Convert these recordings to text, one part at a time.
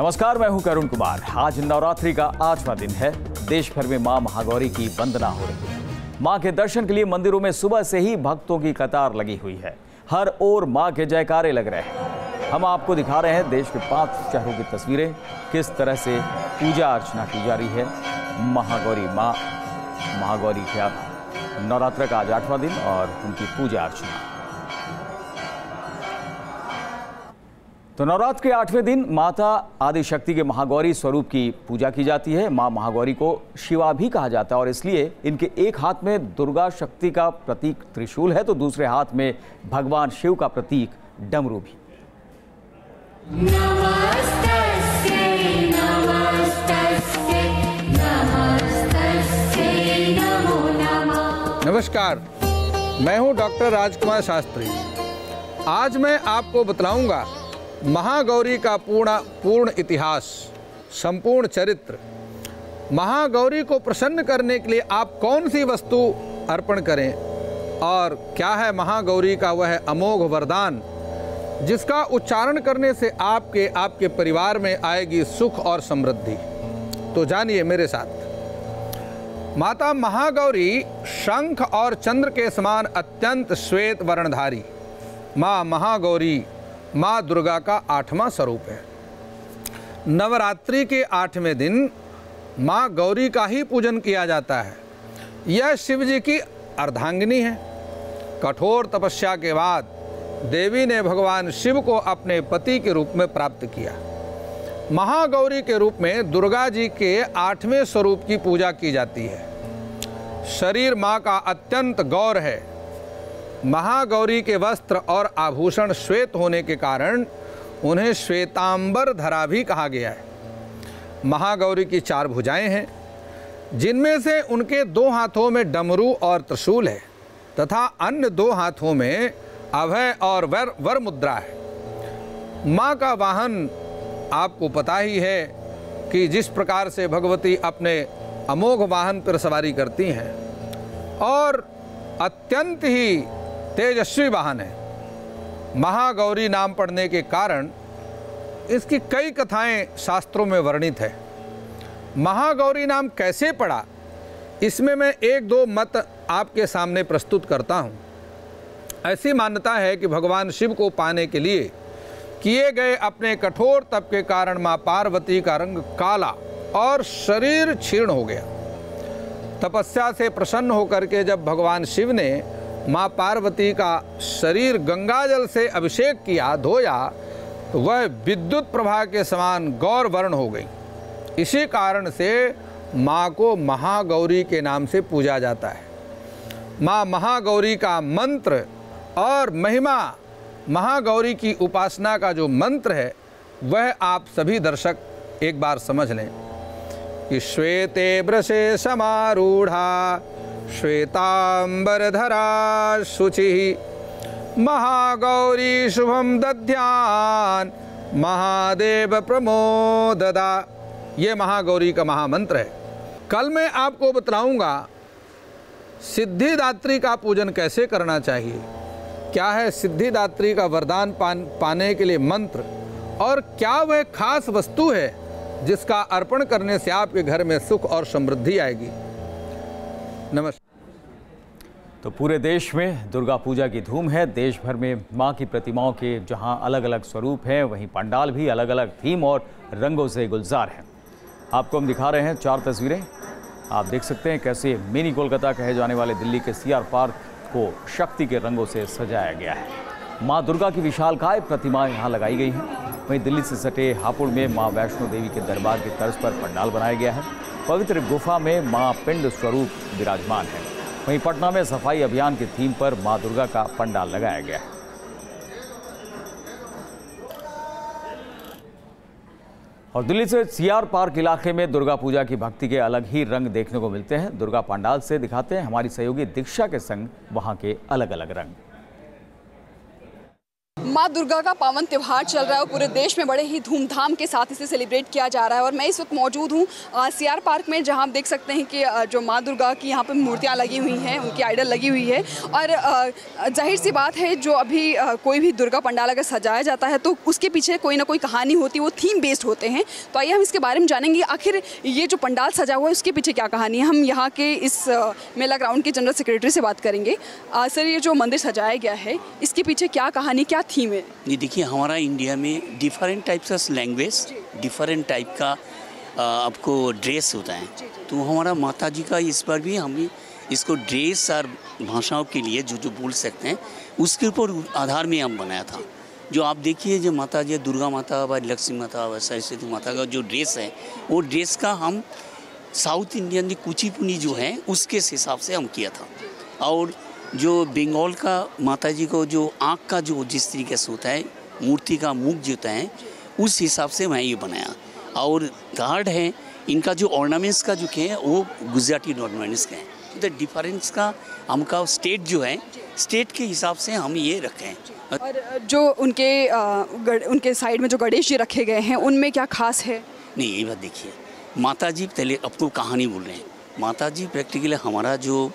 नमस्कार, मैं हूं करुण कुमार। आज नवरात्रि का 8वां दिन है। देश भर में मां महागौरी की वंदना हो रही है। मां के दर्शन के लिए मंदिरों में सुबह से ही भक्तों की कतार लगी हुई है। हर ओर मां के जयकारे लग रहे हैं। हम आपको दिखा रहे हैं देश के 5 शहरों की तस्वीरें, किस तरह से पूजा अर्चना की जा रही है। महागौरी का नवरात्र का आज 8वां दिन और उनकी पूजा अर्चना। तो नवरात्र के 8वें दिन माता आदिशक्ति के महागौरी स्वरूप की पूजा की जाती है। मां महागौरी को शिवा भी कहा जाता है और इसलिए इनके एक हाथ में दुर्गा शक्ति का प्रतीक त्रिशूल है तो दूसरे हाथ में भगवान शिव का प्रतीक डमरू भी। नमस्कार, मैं हूं डॉक्टर राजकुमार शास्त्री। आज मैं आपको बतलाऊंगा महागौरी का पूर्ण इतिहास, संपूर्ण चरित्र। महागौरी को प्रसन्न करने के लिए आप कौन सी वस्तु अर्पण करें और क्या है महागौरी का वह अमोघ वरदान जिसका उच्चारण करने से आपके परिवार में आएगी सुख और समृद्धि। तो जानिए मेरे साथ। माता महागौरी शंख और चंद्र के समान अत्यंत श्वेत वर्णधारी माँ महागौरी माँ दुर्गा का 8वां स्वरूप है। नवरात्रि के 8वें दिन माँ गौरी का ही पूजन किया जाता है। यह शिव जी की अर्धांगिनी है। कठोर तपस्या के बाद देवी ने भगवान शिव को अपने पति के रूप में प्राप्त किया। महागौरी के रूप में दुर्गा जी के 8वें स्वरूप की पूजा की जाती है। शरीर माँ का अत्यंत गौर है। महागौरी के वस्त्र और आभूषण श्वेत होने के कारण उन्हें श्वेतांबर धरा भी कहा गया है। महागौरी की 4 भुजाएं हैं जिनमें से उनके 2 हाथों में डमरू और त्रिशूल है तथा अन्य 2 हाथों में अभय और वर मुद्रा है। माँ का वाहन आपको पता ही है कि जिस प्रकार से भगवती अपने अमोघ वाहन पर सवारी करती हैं और अत्यंत ही तेजस्वी वाहन है। महागौरी नाम पड़ने के कारण इसकी कई कथाएं शास्त्रों में वर्णित है। महागौरी नाम कैसे पड़ा, इसमें मैं 1-2 मत आपके सामने प्रस्तुत करता हूं। ऐसी मान्यता है कि भगवान शिव को पाने के लिए किए गए अपने कठोर तप के कारण मां पार्वती का रंग काला और शरीर क्षीण हो गया। तपस्या से प्रसन्न होकर के जब भगवान शिव ने मां पार्वती का शरीर गंगाजल से अभिषेक किया, धोया, तो वह विद्युत प्रभा के समान गौर वर्ण हो गई। इसी कारण से मां को महागौरी के नाम से पूजा जाता है। मां महागौरी का मंत्र और महिमा, महागौरी की उपासना का जो मंत्र है वह आप सभी दर्शक एक बार समझ लें कि श्वेते वृषे समारूढ़ा श्वेतांबरधरा शुचि महागौरी शुभम दध्यान महादेव प्रमोददा। ये महागौरी का महामंत्र है। कल मैं आपको बतलाऊंगा सिद्धिदात्री का पूजन कैसे करना चाहिए, क्या है सिद्धिदात्री का वरदान पाने के लिए मंत्र और क्या वह खास वस्तु है जिसका अर्पण करने से आपके घर में सुख और समृद्धि आएगी। नमस्कार। तो पूरे देश में दुर्गा पूजा की धूम है। देश भर में मां की प्रतिमाओं के जहां अलग अलग स्वरूप हैं, वहीं पंडाल भी अलग अलग थीम और रंगों से गुलजार हैं। आपको हम दिखा रहे हैं 4 तस्वीरें। आप देख सकते हैं कैसे मिनी कोलकाता कहे जाने वाले दिल्ली के सीआर पार्क को शक्ति के रंगों से सजाया गया है। मां दुर्गा की विशालकाय प्रतिमा यहां लगाई गई हैं। वहीं दिल्ली से सटे हापुड़ में मां वैष्णो देवी के दरबार की तर्ज पर पंडाल बनाया गया है। पवित्र गुफा में मां पिंड स्वरूप विराजमान है। वहीं पटना में सफाई अभियान की थीम पर मां दुर्गा का पंडाल लगाया गया है। और दिल्ली से सीआर पार्क इलाके में दुर्गा पूजा की भक्ति के अलग ही रंग देखने को मिलते हैं। दुर्गा पंडाल से दिखाते हैं हमारी सहयोगी दीक्षा के संग वहां के अलग अलग रंग। माँ दुर्गा का पावन त्यौहार चल रहा है और पूरे देश में बड़े ही धूमधाम के साथ इसे सेलिब्रेट किया जा रहा है। और मैं इस वक्त मौजूद हूँ सीआर पार्क में, जहाँ आप देख सकते हैं कि जो माँ दुर्गा की यहाँ पर मूर्तियाँ लगी हुई हैं, उनकी आइडल लगी हुई है। और जाहिर सी बात है, जो अभी कोई भी दुर्गा पंडाल अगर सजाया जाता है तो उसके पीछे कोई ना कोई कहानी होती है, वो थीम बेस्ड होते हैं। तो आइए हम इसके बारे में जानेंगे, आखिर ये जो पंडाल सजा हुआ है उसके पीछे क्या कहानी है। हम यहाँ के इस मेला ग्राउंड के जनरल सेक्रेटरी से बात करेंगे। सर, ये जो मंदिर सजाया गया है इसके पीछे क्या कहानी, क्या थीम है? ये देखिए, हमारा इंडिया में different types of language, different type का आपको ड्रेस होता है। तो हमारा माता जी का इस बार भी हम इसको ड्रेस और भाषाओं के लिए जो बोल सकते हैं उसके ऊपर आधार में हम बनाया था। जो आप देखिए, जो माता जी दुर्गा माता व लक्ष्मी माता व सरस्वती माता का जो ड्रेस है, वो ड्रेस का हम साउथ इंडियन की कुचिपुड़ी जो है उसके हिसाब से हम किया था। और जो बंगाल का माता जी को जो आँख का जो जिस तरीके से होता है, मूर्ति का मुख जो होता है, उस हिसाब से मैं ये बनाया। और थर्ड है, इनका जो ऑर्नामेंट्स का जो के हैं वो गुजराती ऑर्नामेंट्स के हैं। तो डिफरेंस का हमका स्टेट जो है, स्टेट के हिसाब से हम ये रखे हैं। और जो उनके साइड में जो गणेश जी रखे गए हैं, उनमें क्या खास है? नहीं, ये बात देखिए, माता जी पहले आपको कहानी बोल रहे हैं। माता जी प्रैक्टिकली हमारा जो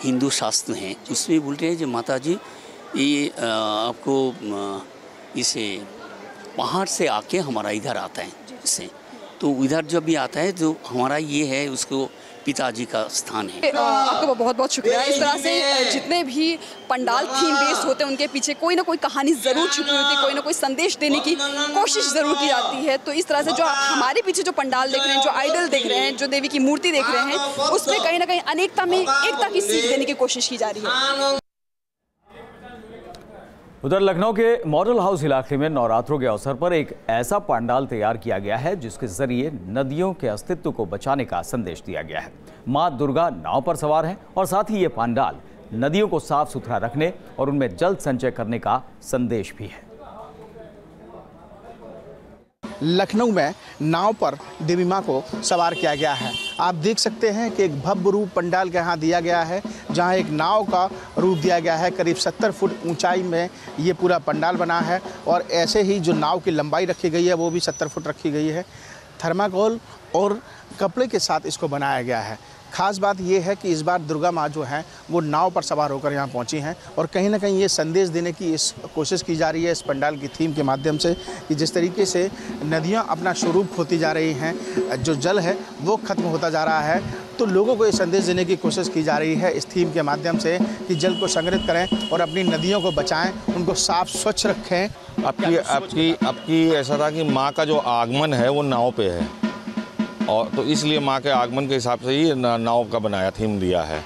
हिंदू शास्त्र हैं उसमें बोलते हैं, जो माता जी ये आपको इसे पहाड़ से आके हमारा इधर आता है इससे। तो इधर जब भी आता है तो हमारा ये है, उसको पिताजी का स्थान है। आपका बहुत बहुत शुक्रिया। इस तरह से जितने भी पंडाल थीम बेस्ड होते हैं उनके पीछे कोई ना कोई कहानी ज़रूर छुपी होती है, कोई ना कोई संदेश देने की कोशिश ज़रूर की जाती है। तो इस तरह से जो आप हमारे पीछे जो पंडाल देख रहे हैं, जो आइडल देख रहे हैं, जो देवी की मूर्ति देख रहे हैं, उसमें कहीं ना कहीं अनेकता में एकता की सीख देने की कोशिश की जा रही है। उधर लखनऊ के मॉडल हाउस इलाके में नवरात्रों के अवसर पर एक ऐसा पंडाल तैयार किया गया है जिसके जरिए नदियों के अस्तित्व को बचाने का संदेश दिया गया है। मां दुर्गा नाव पर सवार हैं और साथ ही ये पंडाल नदियों को साफ सुथरा रखने और उनमें जल संचय करने का संदेश भी है। लखनऊ में नाव पर देवी मां को सवार किया गया है। आप देख सकते हैं कि एक भव्य रूप पंडाल के यहाँ दिया गया है, जहाँ एक नाव का रूप दिया गया है। करीब 70 फुट ऊंचाई में ये पूरा पंडाल बना है और ऐसे ही जो नाव की लंबाई रखी गई है वो भी 70 फुट रखी गई है। थर्माकोल और कपड़े के साथ इसको बनाया गया है। खास बात यह है कि इस बार दुर्गा माँ जो हैं वो नाव पर सवार होकर यहाँ पहुँची हैं और कहीं ना कहीं ये संदेश देने की इस कोशिश की जा रही है इस पंडाल की थीम के माध्यम से, कि जिस तरीके से नदियाँ अपना स्वरूप खोती जा रही हैं, जो जल है वो खत्म होता जा रहा है, तो लोगों को ये संदेश देने की कोशिश की जा रही है इस थीम के माध्यम से कि जल को संग्रहित करें और अपनी नदियों को बचाएं, उनको साफ स्वच्छ रखें। आपकी ऐसा था कि माँ का जो आगमन है वो नाव पे है, और तो इसलिए माँ के आगमन के हिसाब से ही नाव का बनाया, थीम दिया है।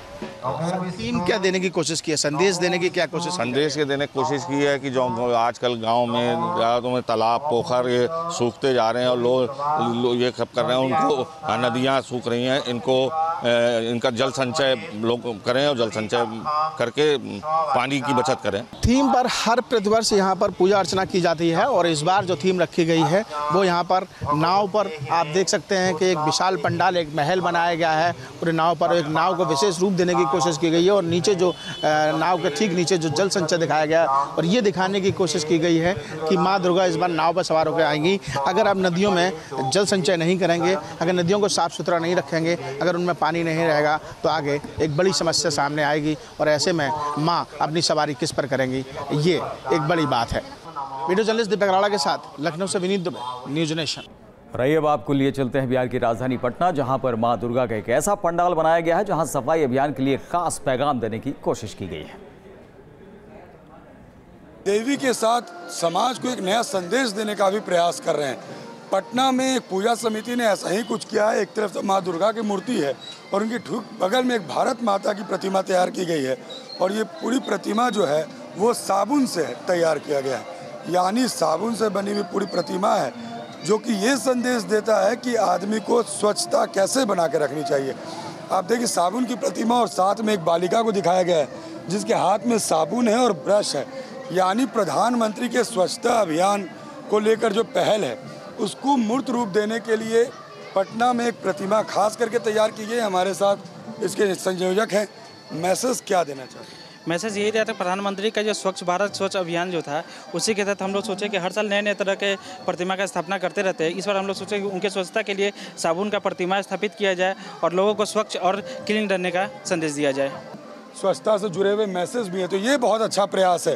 थीम क्या देने की कोशिश की है, संदेश देने की क्या कोशिश? संदेश के देने की कोशिश की है कि जो आजकल गांव में ज़्यादातर में तालाब पोखर ये सूखते जा रहे हैं और लोग ये सब कर रहे हैं, उनको नदियाँ सूख रही हैं, इनका जल संचय लोग करें और जल संचय करके पानी की बचत करें। थीम पर हर प्रतिवर्ष यहाँ पर पूजा अर्चना की जाती है और इस बार जो थीम रखी गई है वो यहाँ पर नाव पर आप देख सकते हैं कि एक विशाल पंडाल, एक महल बनाया गया है पूरे नाव पर। एक नाव को विशेष रूप देने की कोशिश की गई है और नीचे जो नाव के ठीक नीचे जो जल संचय दिखाया गया और ये दिखाने की कोशिश की गई है कि माँ दुर्गा इस बार नाव पर सवार होकर आएंगी। अगर आप नदियों में जल संचय नहीं करेंगे, अगर नदियों को साफ सुथरा नहीं रखेंगे, अगर उनमें पानी नहीं रहेगा तो आगे एक बड़ी समस्या सामने आएगी और ऐसे में माँ अपनी सवारी किस पर करेंगी, ये एक बड़ी बात है। वीडियो जर्नलिस्ट दीपक राणा के साथ लखनऊ से विनीत दुबे, न्यूज नेशन। रही अब आपको लिए चलते हैं बिहार की राजधानी पटना, जहां पर मां दुर्गा का एक ऐसा पंडाल बनाया गया है जहां सफाई अभियान के लिए खास पैगाम देने की कोशिश की गई है। देवी के साथ समाज को एक नया संदेश देने का भी प्रयास कर रहे हैं। पटना में एक पूजा समिति ने ऐसा ही कुछ किया है। एक तरफ तो माँ दुर्गा की मूर्ति है और उनकी ठीक बगल में एक भारत माता की प्रतिमा तैयार की गई है और ये पूरी प्रतिमा जो है वो साबुन से तैयार किया गया है, यानी साबुन से बनी हुई पूरी प्रतिमा है, जो कि ये संदेश देता है कि आदमी को स्वच्छता कैसे बना के रखनी चाहिए। आप देखिए, साबुन की प्रतिमा और साथ में एक बालिका को दिखाया गया है जिसके हाथ में साबुन है और ब्रश है, यानी प्रधानमंत्री के स्वच्छता अभियान को लेकर जो पहल है उसको मूर्त रूप देने के लिए पटना में एक प्रतिमा खास करके तैयार की गई। हमारे साथ इसके संयोजक हैं, मैसेज क्या देना चाहते हैं? मैसेज यही रहता है प्रधानमंत्री का जो स्वच्छ भारत स्वच्छ अभियान जो था, उसी के तहत हम लोग सोचे कि हर साल नए नए तरह के प्रतिमा का स्थापना करते रहते हैं। इस बार हम लोग सोचे कि उनके स्वच्छता के लिए साबुन का प्रतिमा स्थापित किया जाए और लोगों को स्वच्छ और क्लीन रहने का संदेश दिया जाए। स्वच्छता से जुड़े हुए मैसेज भी हैं, तो ये बहुत अच्छा प्रयास है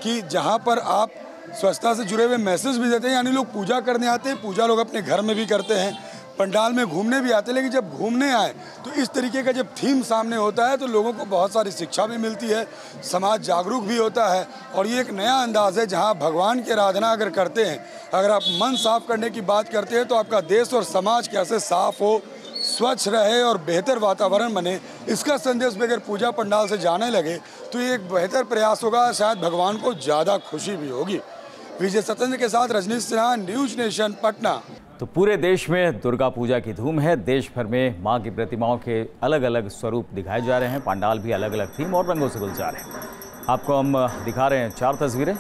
कि जहाँ पर आप स्वच्छता से जुड़े हुए मैसेज भी देते हैं, यानी लोग पूजा करने आते हैं, पूजा लोग अपने घर में भी करते हैं, पंडाल में घूमने भी आते हैं, लेकिन जब घूमने आए तो इस तरीके का जब थीम सामने होता है तो लोगों को बहुत सारी शिक्षा भी मिलती है, समाज जागरूक भी होता है। और ये एक नया अंदाज़ है जहाँ भगवान की आराधना अगर करते हैं, अगर आप मन साफ करने की बात करते हैं तो आपका देश और समाज कैसे साफ हो, स्वच्छ रहे और बेहतर वातावरण बने, इसका संदेश भी अगर पूजा पंडाल से जाने लगे तो ये एक बेहतर प्रयास होगा, शायद भगवान को ज़्यादा खुशी भी होगी। विजय सत्येंद्र के साथ रजनीश सिन्हा, न्यूज़ नेशन, पटना। तो पूरे देश में दुर्गा पूजा की धूम है। देश भर में मां की प्रतिमाओं के अलग अलग स्वरूप दिखाए जा रहे हैं। पंडाल भी अलग अलग थीम और रंगों से गुलजार हैं। आपको हम दिखा रहे हैं 4 तस्वीरें।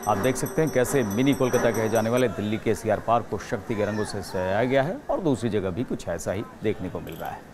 आप देख सकते हैं कैसे मिनी कोलकाता कहे जाने वाले दिल्ली के सीआर पार्क को शक्ति के रंगों से सजाया गया है और दूसरी जगह भी कुछ ऐसा ही देखने को मिल रहा है।